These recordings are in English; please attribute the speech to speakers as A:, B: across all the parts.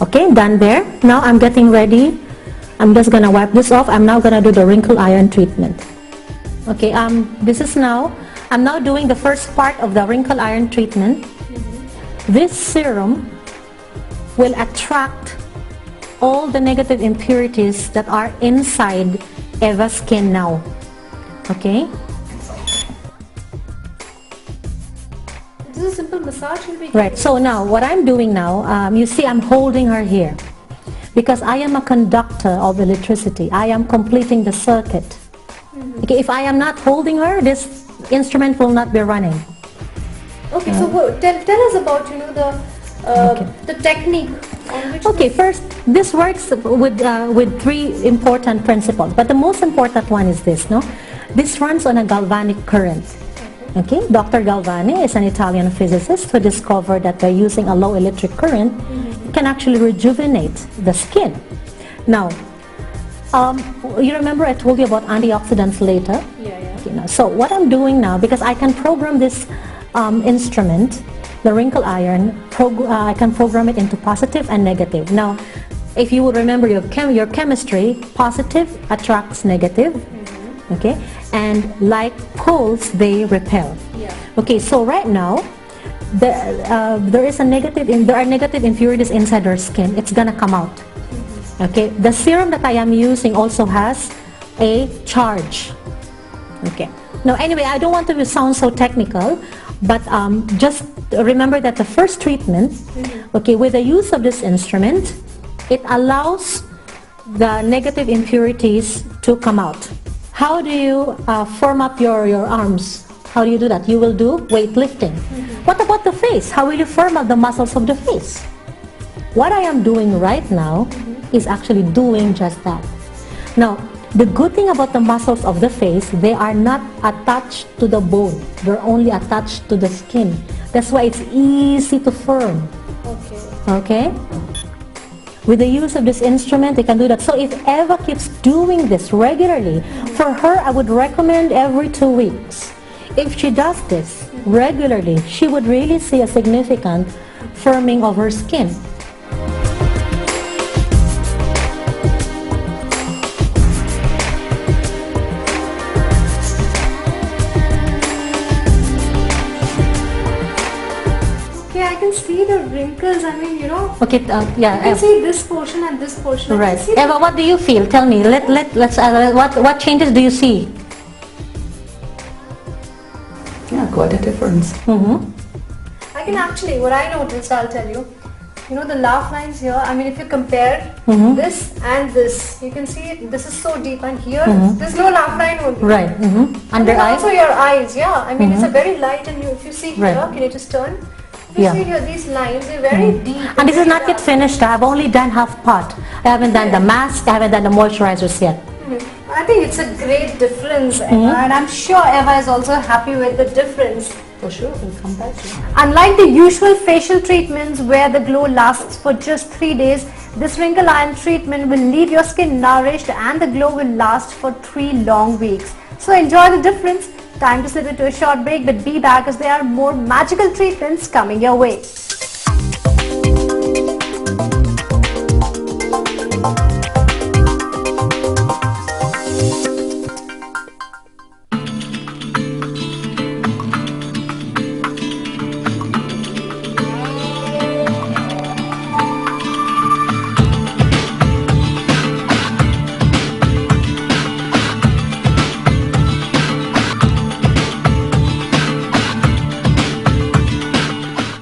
A: Okay, done there. Now I'm getting ready. I'm just gonna wipe this off. I'm now gonna do the wrinkle iron treatment. Okay, this is now, I'm now doing the first part of the wrinkle iron treatment. This serum will attract all the negative impurities that are inside Eva's skin now. Okay?
B: This is a simple massage will be
A: right. So now what I'm doing now, you see I'm holding her here because I am a conductor of electricity. I am completing the circuit. Okay, if I am not holding her, this instrument will not be running.
B: Okay, so tell us about the technique on which.
A: Okay, first this works with three important principles, but the most important one is this. No, this runs on a galvanic current. Okay, Dr. Galvani is an Italian physicist who discovered that by using a low electric current, it can actually rejuvenate the skin. Now, you remember I told you about antioxidants later?
B: Yeah.
A: Okay, so what I'm doing now, because I can program this instrument, the wrinkle iron, I can program it into positive and negative. Now, if you would remember your chemistry, positive attracts negative, okay, and like pulls, they repel.
B: Yeah.
A: Okay, so right now, there are negative impurities inside her skin. It's gonna come out. Okay, the serum that I am using also has a charge. Okay. Now, anyway, I don't want to sound so technical, but just remember that the first treatment, okay, with the use of this instrument, it allows the negative impurities to come out. How do you form up your arms? How do you do that? You will do weightlifting. What about the face? How will you form up the muscles of the face? What I am doing right now is actually doing just that. Now, the good thing about the muscles of the face, they are not attached to the bone. They're only attached to the skin. That's why it's easy to firm. Okay? With the use of this instrument, they can do that. So if Eva keeps doing this regularly, for her, I would recommend every 2 weeks. If she does this regularly, she would really see a significant firming of her skin.
B: See the wrinkles, I mean,
A: Okay, yeah.
B: You can see this portion and this portion.
A: Right. Eva, what do you feel? Tell me. Let's. What changes do you see?
C: Yeah, quite a difference.
B: I can actually, what I noticed, I'll tell you. The laugh lines here. I mean, if you compare this and this, you can see this is so deep, and here there's no laugh line only.
A: Right. Under eyes.
B: Also your eyes. Yeah. I mean, it's a very light, and if you see here, can you just turn? You see here, these lines, they're very deep.
A: And this is not yet finished. I've only done half part. I haven't done the mask, I haven't done the moisturizers yet.
B: I think it's a great difference, and I'm sure Eva is also happy with the difference.
C: For sure, we'll come back to it.
B: Unlike the usual facial treatments where the glow lasts for just 3 days, this wrinkle iron treatment will leave your skin nourished and the glow will last for 3 long weeks. So enjoy the difference. Time to slip into a short break, but be back as there are more magical treatments coming your way.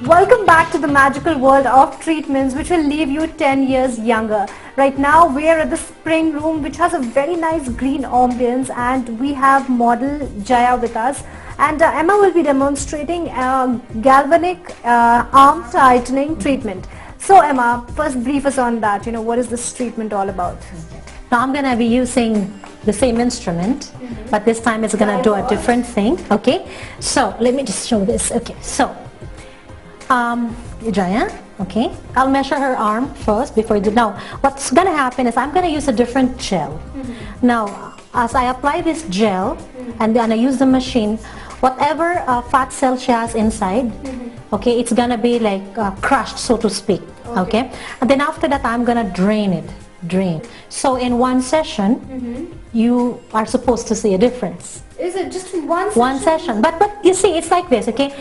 B: Welcome back to the magical world of treatments which will leave you 10 years younger. Right now we are at the spring room which has a very nice green ambience, and we have model Jaya with us, and Emma will be demonstrating a galvanic arm tightening treatment. So Emma, first brief us on that, what is this treatment all about?
A: Now I'm going to be using the same instrument, but this time it's going to do a different thing. Okay, so let me just show this. Okay, so Jaya, okay, I'll measure her arm first before you do. Now, what's going to happen is I'm going to use a different gel. Now, as I apply this gel and then I use the machine, whatever fat cell she has inside, okay, it's going to be like crushed, so to speak. Okay. And then after that, I'm gonna drain it. Drain. So in one session, you are supposed to see a difference.
B: Is it just in one session?
A: One session. But you see, it's like this, okay?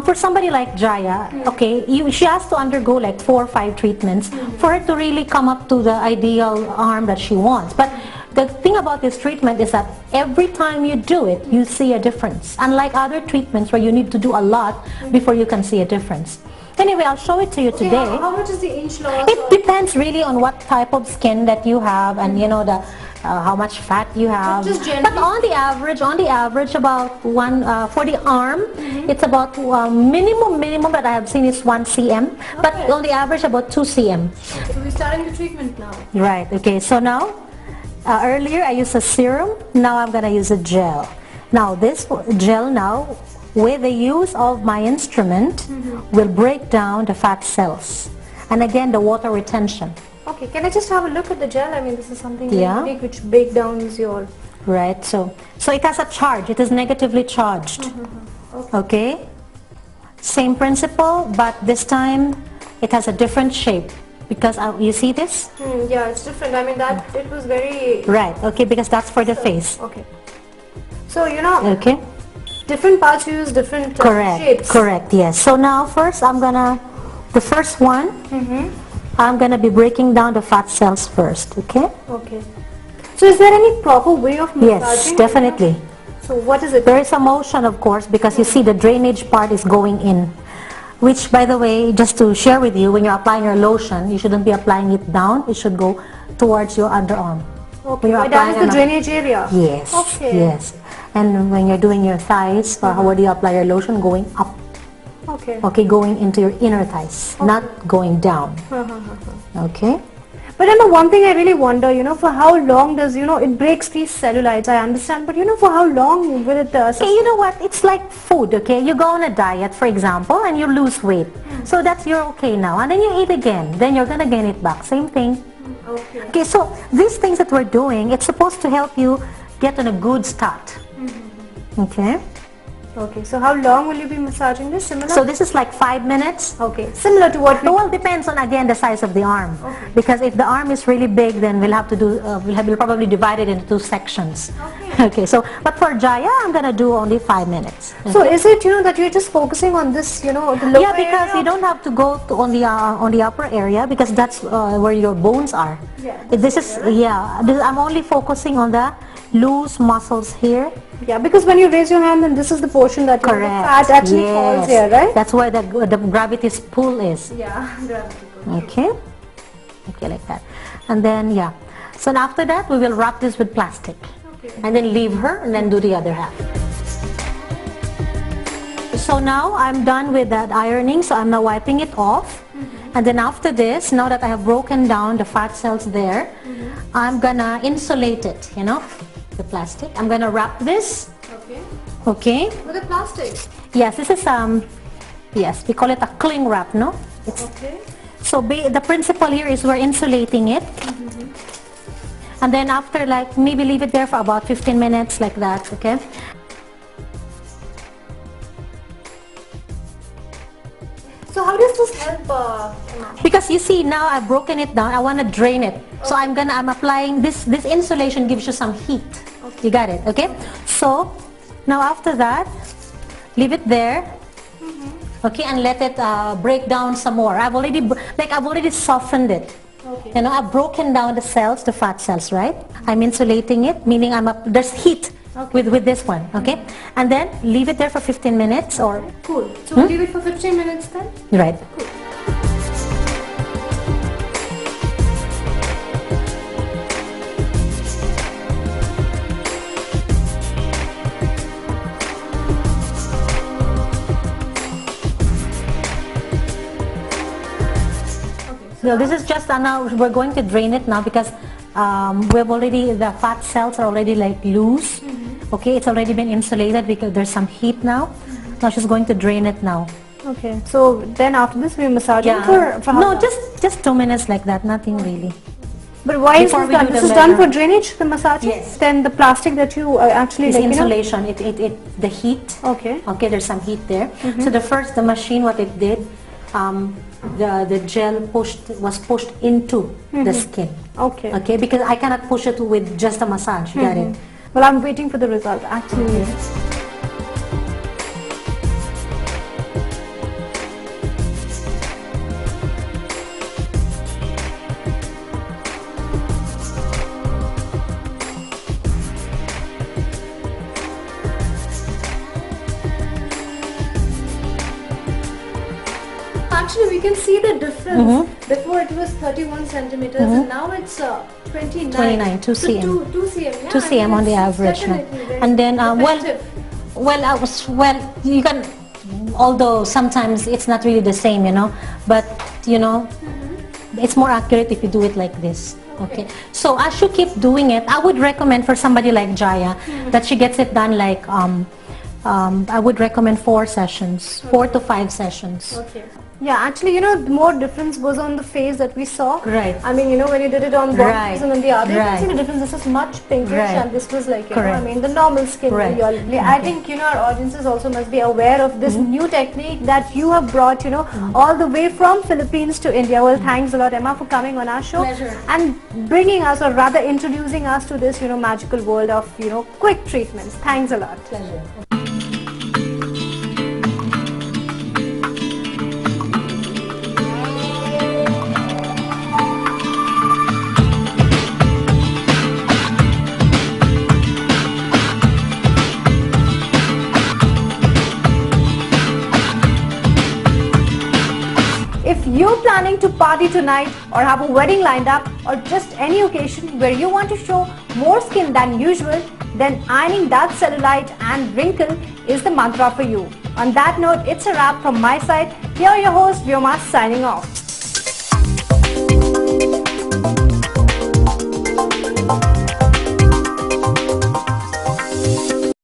A: For somebody like Jaya, okay, she has to undergo like 4 or 5 treatments for her to really come up to the ideal arm that she wants. But the thing about this treatment is that every time you do it, you see a difference. Unlike other treatments where you need to do a lot before you can see a difference. Anyway, I'll show it to you today.
B: How much is the ageLOC?
A: It depends really on what type of skin that you have and you know the how much fat you have. But on the average about one for the arm, it's about minimum that I have seen is 1 cm. But on the average about 2 cm.
B: So we're starting the treatment now.
A: Right. Okay. So now, earlier I used a serum. Now I'm gonna use a gel. Now this gel now, with the use of my instrument, will break down the fat cells. And again, the water retention.
B: Okay, can I just have a look at the gel? I mean, this is something really big which break down your...
A: Right, so it has a charge. It is negatively charged. Okay. Same principle, but this time it has a different shape. Because you see this?
B: Yeah, it's different. I mean, that it was very...
A: Right, okay, because that's for the face.
B: Okay. So, you know...
A: Okay.
B: Different parts use different shapes.
A: Correct, yes. So now first the first one, I'm gonna be breaking down the fat cells first, okay?
B: Okay. So is there any proper way of massaging?
A: Yes, definitely.
B: So what is it?
A: There is a motion, of course, because you see the drainage part is going in. Which, by the way, just to share with you, when you're applying your lotion, you shouldn't be applying it down. It should go towards your underarm.
B: Okay, that is the drainage area?
A: Yes, yes. And when you're doing your thighs, how do you apply your lotion? Going up.
B: Okay.
A: Okay, going into your inner thighs, not going down. Okay.
B: But you know, one thing I really wonder, you know, for how long does, you know, it breaks these cellulites, I understand, but you know, for how long will it...
A: Okay, you know what, it's like food, okay? You go on a diet, for example, and you lose weight. So that's, you're okay now. And then you eat again, then you're gonna gain it back. Same thing. Okay, so these things that we're doing, it's supposed to help you get on a good start. Okay.
B: Okay, so how long will you be massaging this? Similar?
A: So this is like 5 minutes.
B: Okay, similar to what we...
A: Well, depends on again the size of the arm. Okay. Because if the arm is really big, then we'll have to do, we'll probably divide it into 2 sections. Okay. Okay, so, but for Jaya, I'm gonna do only 5 minutes. Okay.
B: So is it, you know, that you're just focusing on this, you know, the lower
A: Yeah, because
B: area?
A: you don't have to go to on the upper area because that's where your bones are.
B: Yeah.
A: This is, I'm only focusing on the loose muscles here.
B: Yeah, because when you raise your hand, then this is the portion that the fat actually falls here, right?
A: That's where the gravity's pull is.
B: Yeah, gravity pull.
A: Okay. Okay, like that. And then, so after that, we will wrap this with plastic. Okay. And then leave her and then do the other half. So now I'm done with that ironing, so I'm now wiping it off. And then after this, now that I have broken down the fat cells there, I'm gonna insulate it, you know, the plastic. I'm gonna wrap this.
B: Okay.
A: Okay.
B: With the plastic?
A: Yes, this is yes, we call it a cling wrap, no? It's,
B: okay.
A: So the principle here is we're insulating it. And then after, like, maybe leave it there for about 15 minutes like that, okay?
B: So how does this help?
A: Because you see, now I've broken it down, I want to drain it. So I'm applying this insulation gives you some heat. Okay. You got it, okay? So now after that, leave it there. Okay, and let it break down some more. I've already softened it. Okay. You know, I've broken down the cells, the fat cells, right? I'm insulating it, meaning there's heat with this one, okay? And then leave it there for 15 minutes or...
B: Cool. So we'll leave it for 15 minutes then?
A: Right.
B: Cool.
A: So this is just now we're going to drain it now because the fat cells are already like loose. Okay, it's already been insulated because there's some heat now. Now she's going to drain it now.
B: Okay, so then after this we massage it for how long?
A: just 2 minutes like that, nothing really.
B: But why is this done? This is done for drainage, the massage?
A: Yes.
B: Then the plastic that you actually...
A: It's insulation, the heat.
B: Okay.
A: Okay, there's some heat there. So the machine, what it did, the gel was pushed into the skin.
B: Okay.
A: Okay, because I cannot push it with just a massage. Get it?
B: Well, I'm waiting for the result actually. Actually, we can see the difference. Before it was 31 centimeters and now it's 29.
A: 29, 2
B: So
A: cm.
B: 2 cm, yeah.
A: 2 cm on the average now. And then, you can, although sometimes it's not really the same, you know, but you know, it's more accurate if you do it like this. Okay, so as you keep doing it, I would recommend for somebody like Jaya that she gets it done like I would recommend 4 sessions, 4 to 5 sessions.
B: Okay. Yeah, actually, you know, more difference was on the face that we saw.
A: Right.
B: I mean, you know, when you did it on one face and on the other, you can see the difference. This is much pinkish and this was like, you know, I mean, the normal skin. I think, you know, our audiences also must be aware of this new technique that you have brought, you know, all the way from Philippines to India. Well, thanks a lot, Emma, for coming on our show.
A: Pleasure.
B: And bringing us, or rather introducing us to this, you know, magical world of, you know, quick treatments. Thanks a lot.
A: Pleasure.
B: If you're planning to party tonight or have a wedding lined up or just any occasion where you want to show more skin than usual, then ironing that cellulite and wrinkle is the mantra for you. On that note, it's a wrap from my side. Here your host, Vyoma, signing off.